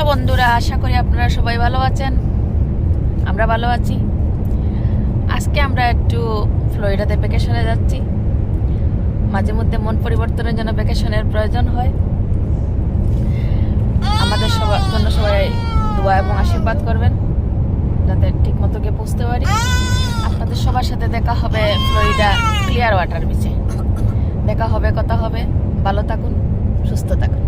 বন্ধুরা, আশা করি আপনারা সবাই ভালো আছেন। আমরা ভালো আছি। আজকে আমরা একটু ফ্লোরিডাতে ভ্যাকেশনে যাচ্ছি। মাঝে মধ্যে মন পরিবর্তনের জন্য ভ্যাকেশনের প্রয়োজন হয়। আমাদের সবার জন্য সবাই দোয়া এবং আশীর্বাদ করবেন যাতে ঠিক মতো গিয়ে পৌঁছতে পারি। আপনাদের সবার সাথে দেখা হবে ফ্লোরিডা ক্লিয়ার ওয়াটার বিচে। দেখা হবে, কথা হবে। ভালো থাকুন, সুস্থ থাকুন।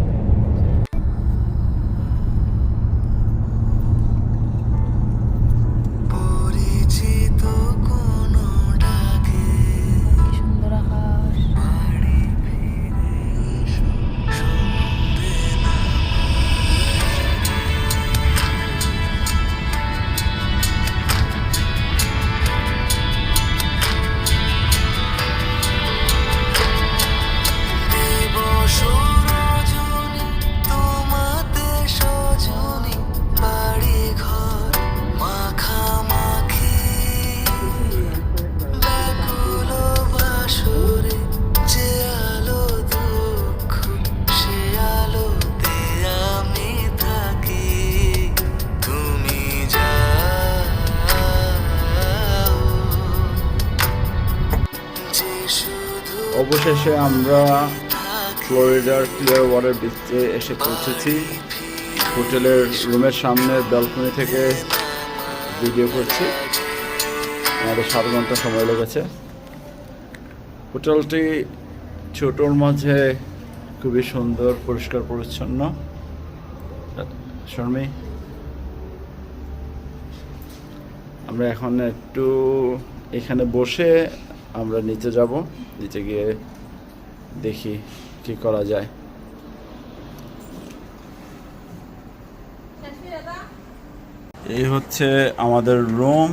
অবশেষে আমরা ফ্লোরিডার ক্লিয়ার ওয়াটার বিচে এসে পৌঁছেছি। হোটেলের রুমের সামনে ব্যালকনি থেকে ভিডিও করছি। আমাদের 7 ঘন্টা সময় লেগেছে। হোটেলটি ছোটোর মাঝে খুবই সুন্দর, পরিষ্কার পরিচ্ছন্ন। শর্মি, আমরা এখন একটু এখানে বসে আমরা নিচে যাব। নিচে গিয়ে দেখি কি করা যায়। এই হচ্ছে আমাদের রুম।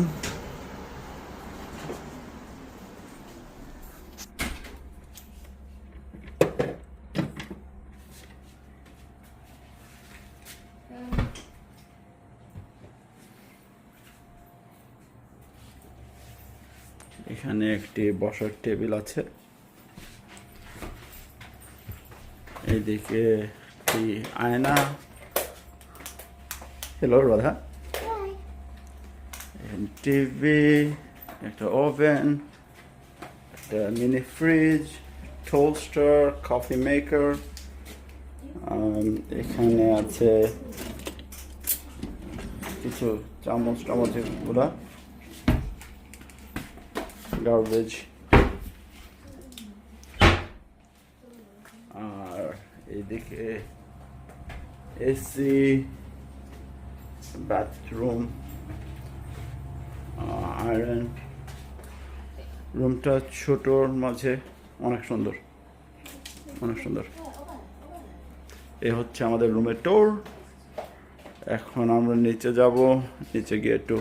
এখানে একটি বসার টেবিল আছে। এইদিকে একটি আয়না। হ্যালো রাধা। টিভি, একটা ওভেন, একটা mini fridge, toaster, coffee maker. এখানে আছে কিছু চামচ গুলা, গার্বেজ। আর এইদিকে এসি, বাথরুম, আয়রন। রুমটা ছোটোর মাঝে অনেক সুন্দর, অনেক সুন্দর। এ হচ্ছে আমাদের রুমের ট্যুর। এখন আমরা নিচে যাব, নিচে গিয়ে একটু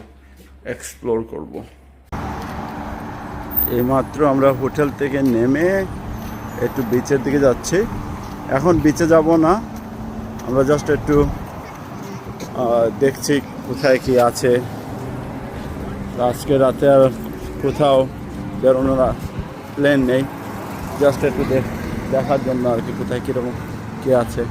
এক্সপ্লোর করব। এইমাত্র আমরা হোটেল থেকে নেমে একটু বিচের দিকে যাচ্ছি। এখন বিচে যাব না, আমরা জাস্ট একটু দেখছি কোথায় কি আছে। আজকে রাতে আর কোথাও বেরোনোর প্ল্যান নেই, জাস্ট একটু দেখার জন্য আর কি কোথায় কীরকম কী আছে।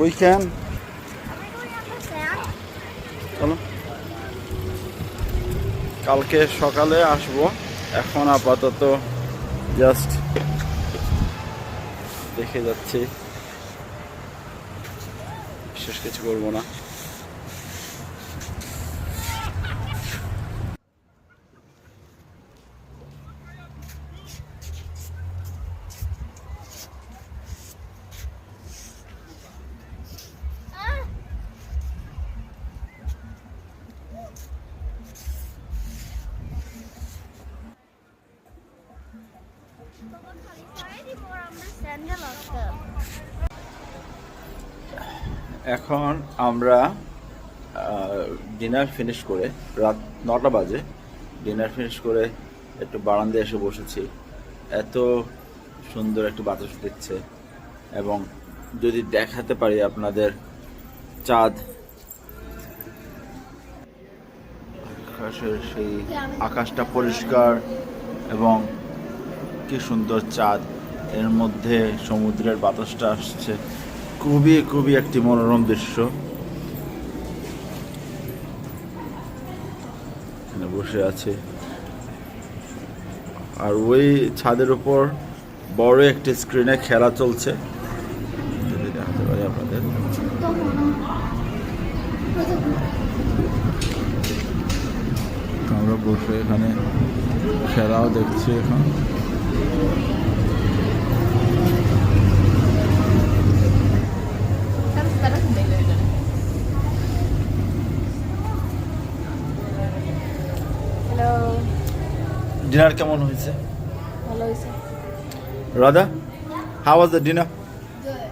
We can. চলো, কালকে সকালে আসবো। এখন আপাতত জাস্ট দেখে যাচ্ছি। বিশেষ কিছু করবো না। এখন আমরা ডিনার ফিনিশ করে, রাত 9টা বাজে, ডিনার ফিনিশ করে একটু বারান্দায় এসে বসেছি। এত সুন্দর একটু বাতাস দিচ্ছে, এবং যদি দেখাতে পারি আপনাদের চাঁদ, আকাশের সেই আকাশটা পরিষ্কার এবং কি সুন্দর চাঁদ, এর মধ্যে সমুদ্রের বাতাসটা আসছে, খুবই খুবই একটি মনোরম দৃশ্য। এখানে বসে আছে, আর ওই ছাদের উপর বড় একটি স্ক্রিনে খেলা চলছে, যদি দেখাতে পারি আপনাদের। আমরা বসে এখানে খেলাও দেখছি এখন। ডিনার কেমন হয়েছে? ভালো হয়েছে। Radha, how was the dinner? Good.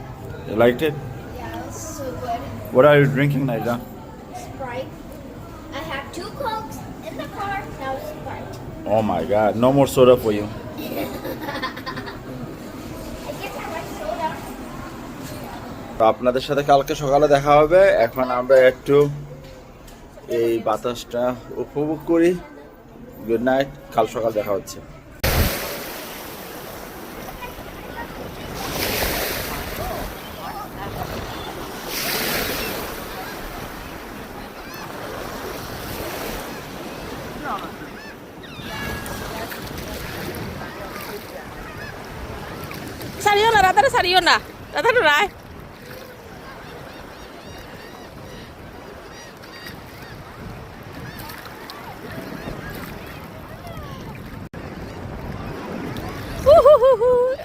You liked it? Yeah, it was so good. What are you drinking, Naida? Sprite. I have 2 Cokes in the car. Now Sprite. Oh my God, no more soda for you. I guess I like soda. তো আপনাদের সাথে কালকে সকালে দেখা হবে। এখন আমরা একটু এই বাতাসটা উপভোগ করি। গুড নাইট, কাল সকাল দেখা হচ্ছে। Sariyo na, Radha sariyo na. Radha no rai.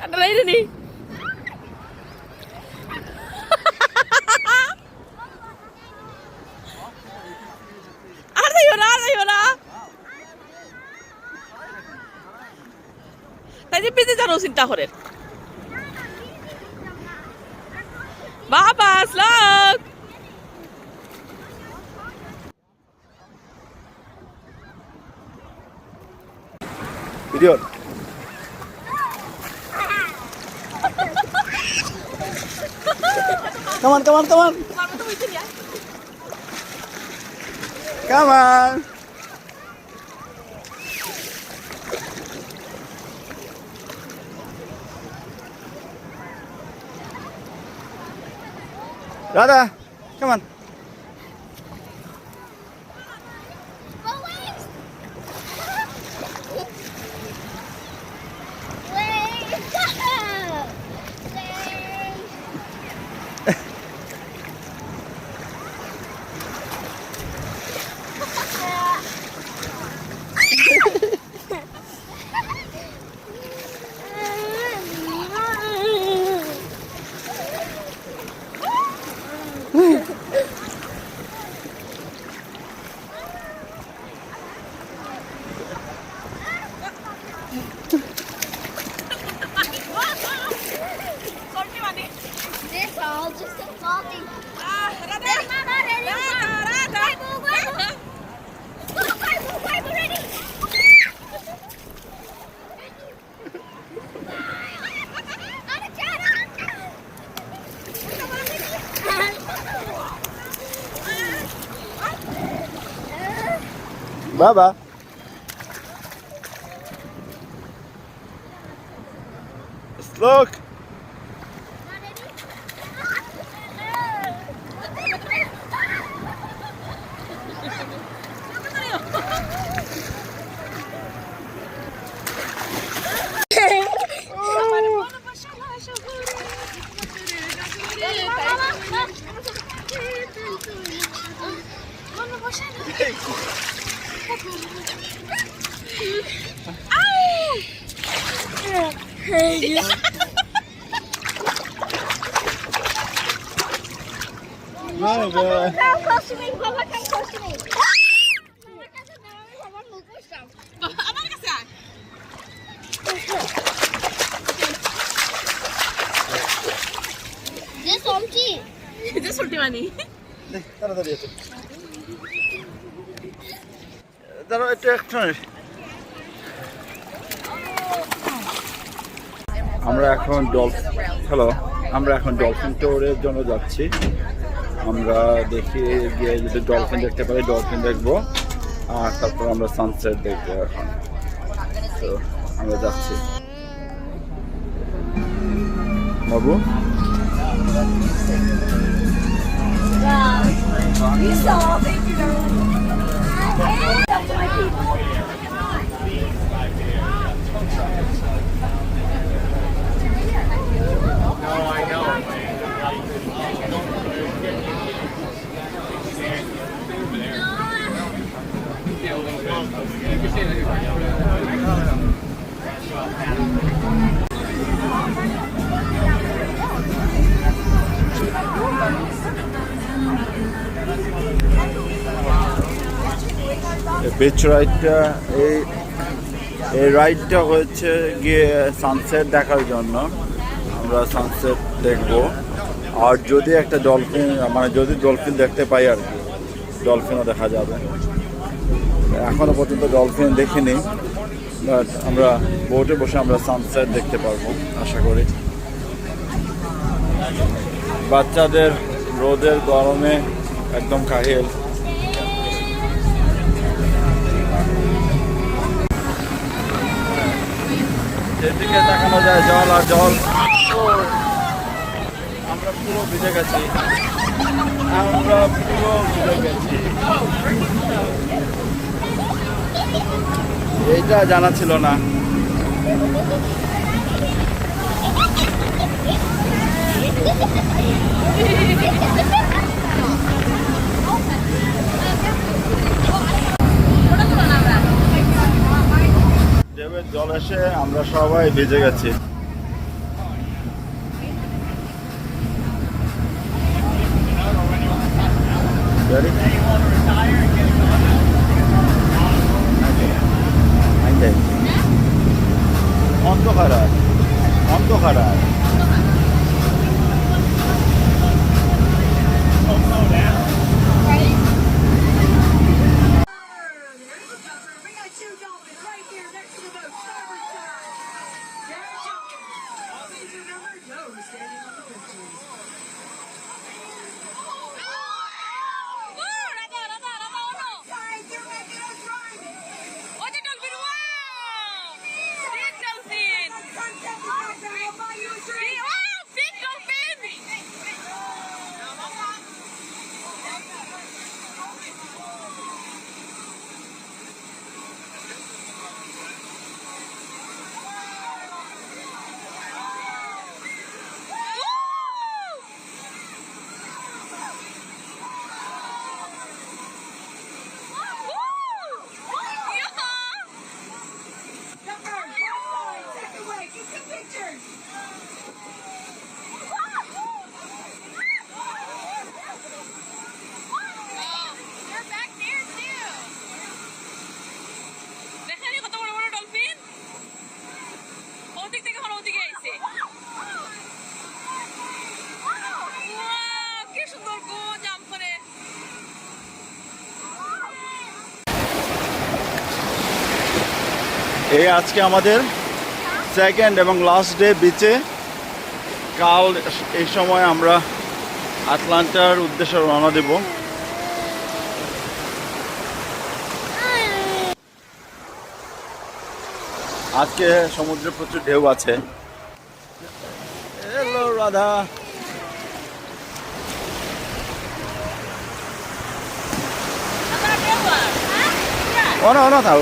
Ada lain ni. Ada yun, ada yun. Tadi piti jano sinta kore. Baba, slug. Video. Come on, come on, come on. Come on. Radha, come on. Go wait! Wait! This all just a faulty. There's Mama ready. Wipe ready. Baba. Look. Vay be. Come close to me, Papa, come close to me. আমার কাছে আয়। This empty. এটা ছুটি মানি। তাড়াতাড়ি এসো। দাঁড়াও একটু একটা মিনিট। আমরা এখন ডলফিন টোরের জন্য যাচ্ছি। আমরা দেখি গিয়ে যদি ডলফিন দেখতে পারি ডলফিন দেখবো, আর তারপর আমরা সানসেট দেখবো। এখন তো আমরা যাচ্ছি। বাবু You saw, thank you very much. Hey, up to my people. Beach রাইডটা এই রাইডটা হচ্ছে গিয়ে সানসেট দেখার জন্য। আমরা সানসেট দেখব, আর যদি একটা ডলফিন যদি ডলফিন দেখতে পাই আর কি, ডলফিনও দেখা যাবে। এখনো পর্যন্ত ডলফিন দেখিনি, বাট আমরা বোটে বসে আমরা সানসেট দেখতে পারবো আশা করি। বাচ্চাদের রোদের গরমে একদম কাহিল। যেদিকে তাকানো যায় জল আর জল। আমরা পুরো ভিজে গেছি, এইটা জানা ছিল না। ঢেউয়ের জল এসে আমরা সবাই ভিজে গেছি। অন্ধকার এই আজকে আমাদের সেকেন্ড এবং লাস্ট ডে বিচে। কাল এই সময় আমরা আটলান্টার উদ্দেশ্যে রওনা দেব। আজকে সমুদ্রে প্রচুর ঢেউ আছে। হ্যালো রাধা। অন থাও।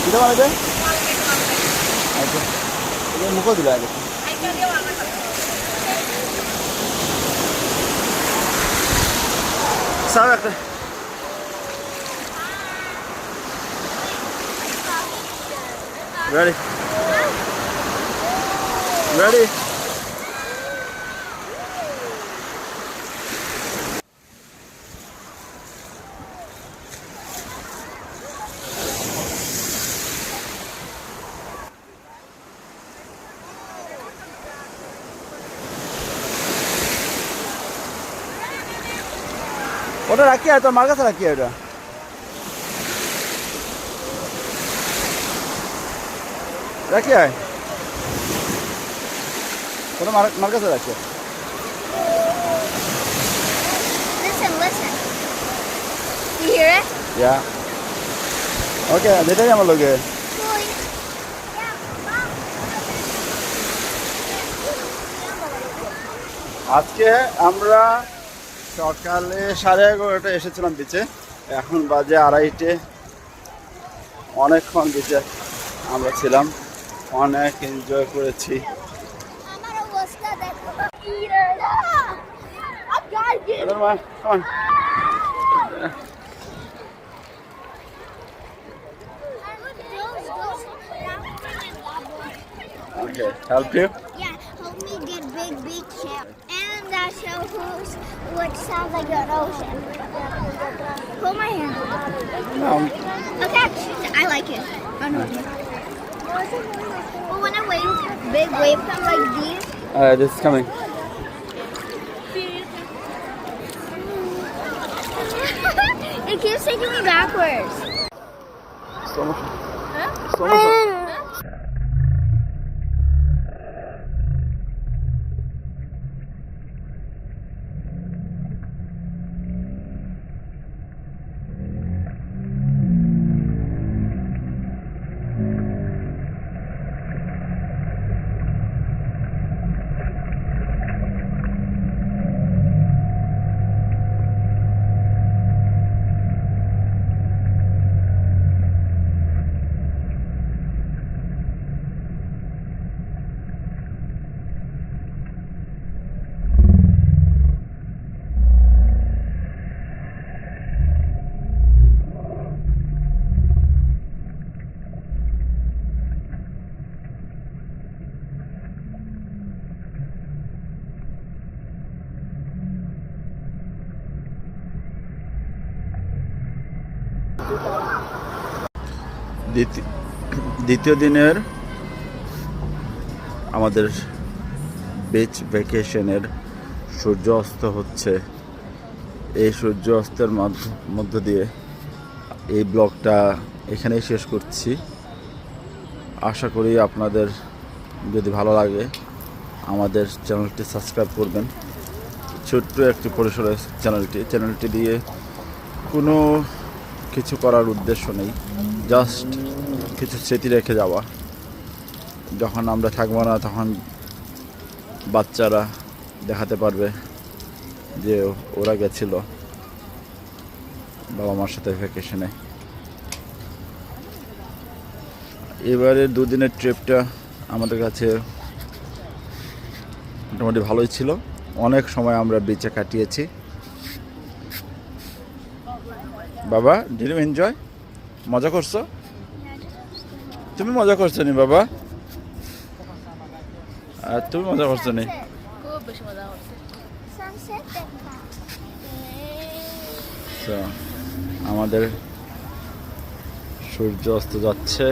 এটা মানে মুখো দিলে আগে স্যার একটা Ready? Ready? ওটা রাখি আর তোর মার কাছে রাখি ওটা রাখি আয় ওটা মার কাছে রাখি Listen, listen. You hear it? ইয়া ওকে যেটাই আমার লোকে Boy. আজকে আমরা সকালে 11:30 এসেছিলাম বিচে এখন বাজে 2:30 অনেকক্ষণ বিচে আমরা ছিলাম অনেক এনজয় করেছি আমার অবস্থা দেখো Come on, come on. Okay, help you? Yeah, help me get big beach shell. And that shell which sounds like an ocean. Hold my hand. No. Okay, I like it. I know. But when a big wave comes like these, This is coming. it keeps taking me backwards. Slow motion. Slow motion. দ্বিতীয় দিনের আমাদের beach ভ্যাকেশনের সূর্য অস্ত হচ্ছে এই সূর্য অস্তের মধ্য দিয়ে এই ব্লগটা এখানেই শেষ করছি আশা করি আপনাদের যদি ভালো লাগে আমাদের চ্যানেলটি সাবস্ক্রাইব করবেন ছোট্ট একটি পরিসরের চ্যানেলটি দিয়ে কোনো কিছু করার উদ্দেশ্য নেই জাস্ট কিছু স্মৃতি রেখে যাওয়া যখন আমরা থাকবো না তখন বাচ্চারা দেখাতে পারবে যে ওরা গেছিল বাবা মার সাথে ভ্যাকেশনে এবারের দুদিনের ট্রিপটা আমাদের কাছে মোটামুটি ভালোই ছিল অনেক সময় আমরা বিচে কাটিয়েছি বাবা ডিড ইউ এনজয় মজা করছো তুমি মজা করছো নি বাবা আর তুমি মজা করছো নি খুব বেশি মজা হচ্ছে sunset So, আমাদের সূর্য অস্ত যাচ্ছে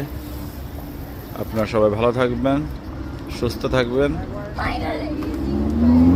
আপনারা সবাই ভালো থাকবেন সুস্থ থাকবেন finally.